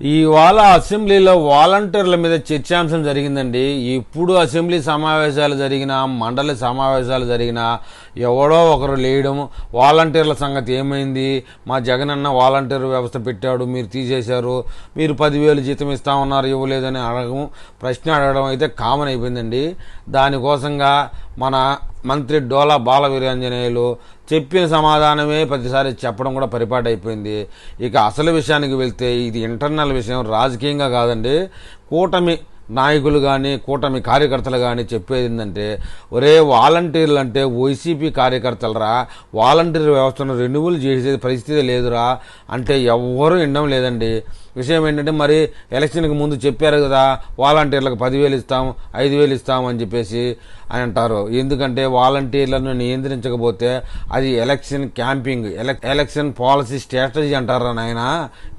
ఇవాళ అసెంబ్లీలో వాలంటీర్ల మీద చర్చాంశం జరిగిందండి. ఇప్పుడు అసెంబ్లీ సమావేశాలు జరిగినా, మండలి సమావేశాలు జరిగినా ఎవడో ఒకరు లేయడం, వాలంటీర్ల సంగతి ఏమైంది, మా జగనన్న వాలంటీర్ వ్యవస్థ పెట్టాడు, మీరు తీసేశారు, మీరు 10,000 జీతం ఇస్తామన్నారు ఇవ్వలేదని ప్రశ్న అడగడం అయితే కామన్ అయిపోయిందండి. దానికోసంగా మన మంత్రి డోలా బాల వీరాంజనేయులు చెప్పిన సమాధానమే ప్రతిసారి చెప్పడం కూడా పరిపాటి అయిపోయింది. ఇక అసలు విషయానికి వెళ్తే ఇది ఇంటర్నల్ విషయం, రాజకీయంగా కాదండి. కూటమి నాయకులు కానీ కూటమి కార్యకర్తలు కానీ చెప్పేది ఏంటంటే, ఒరే వాలంటీర్లు అంటే వైసీపీ కార్యకర్తలరా, వాలంటీర్ వ్యవస్థను రెన్యువల్ చేసే పరిస్థితి లేదురా అంటే ఎవ్వరూ వినడం లేదండి. విషయం ఏంటంటే, మరి ఎలక్షన్కి ముందు చెప్పారు కదా వాలంటీర్లకు 10,000 ఇస్తాం, 5,000 ఇస్తాం అని చెప్పేసి అని అంటారు. ఎందుకంటే వాలంటీర్లను నియంత్రించకపోతే అది election camping, election policy strategy అంటారా నాయన.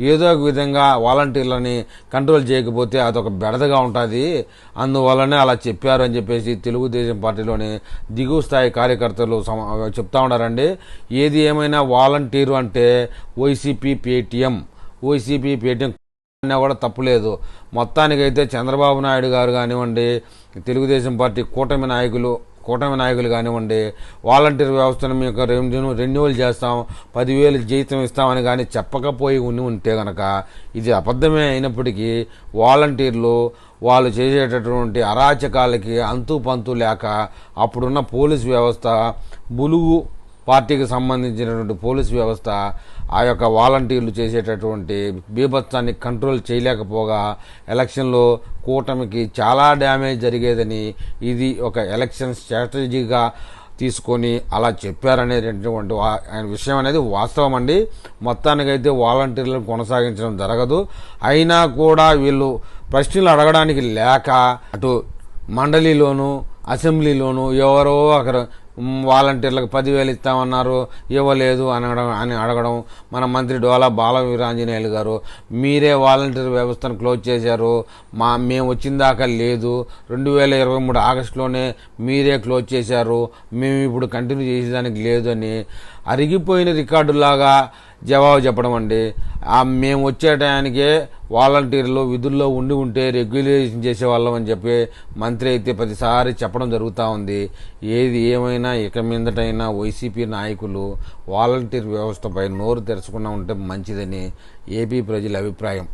ఏదో ఒక విధంగా వాలంటీర్లని కంట్రోల్ చేయకపోతే అదొక బెడదగా ఉంటుంది, అందువల్లనే అలా చెప్పారు అని చెప్పేసి తెలుగుదేశం పార్టీలోని దిగువ స్థాయి కార్యకర్తలు చెప్తా ఉన్నారండి. ఏది ఏమైనా వాలంటీరు అంటే వైసీపీ పేటీఎం అన్నా కూడా తప్పులేదు. మొత్తానికైతే చంద్రబాబు నాయుడు గారు కానివ్వండి, తెలుగుదేశం పార్టీ కూటమి నాయకులు కానివ్వండి, వాలంటీర్ వ్యవస్థను మీకు రెన్యువల్ చేస్తాం, 10,000 జీతం ఇస్తామని కానీ చెప్పకపోయి ఉంటే గనక ఇది అబద్ధమే అయినప్పటికీ వాలంటీర్లు వాళ్ళు చేసేటటువంటి అరాచకాలకి అంతు పంతు లేక అప్పుడున్న పోలీస్ వ్యవస్థ, బులుగు పార్టీకి సంబంధించినటువంటి పోలీస్ వ్యవస్థ ఆ యొక్క వాలంటీర్లు చేసేటటువంటి బీభత్సాన్ని కంట్రోల్ చేయలేకపోగా ఎలక్షన్లో కూటమికి చాలా డ్యామేజ్ జరిగేదని, ఇది ఒక ఎలక్షన్ స్ట్రాటజీగా తీసుకొని అలా చెప్పారనేటటువంటి విషయం అనేది వాస్తవం అండి. మొత్తానికైతే వాలంటీర్లను కొనసాగించడం జరగదు. అయినా కూడా వీళ్ళు ప్రశ్నలు అడగడానికి లేక అటు మండలిలోనూ అసెంబ్లీలోనూ ఎవరో ఒకరు వాలంటీర్లకు 10,000 ఇస్తామన్నారు ఇవ్వలేదు అని అడగడం. మన మంత్రి డోలా బాల వీరాంజనేయులు గారు, మీరే వాలంటీర్ వ్యవస్థను క్లోజ్ చేశారు, మేము వచ్చిన దాకా లేదు, 2023 ఆగస్టులోనే మీరే క్లోజ్ చేశారు, మేము ఇప్పుడు కంటిన్యూ చేసేదానికి లేదు అని అరిగిపోయిన రికార్డులాగా జవాబు చెప్పడం అండి. మేము వచ్చే టయానికే వాలంటీర్లు విధుల్లో ఉంటే రెగ్యులేషన్ చేసేవాళ్ళం అని చెప్పి మంత్రి అయితే ప్రతిసారి చెప్పడం జరుగుతూ ఉంది. ఏది ఏమైనా ఇక మీదటైనా వైసీపీ నాయకులు వాలంటీర్ వ్యవస్థపై నోరు తెరచకుండా ఉంటే మంచిదని ఏపీ ప్రజల అభిప్రాయం.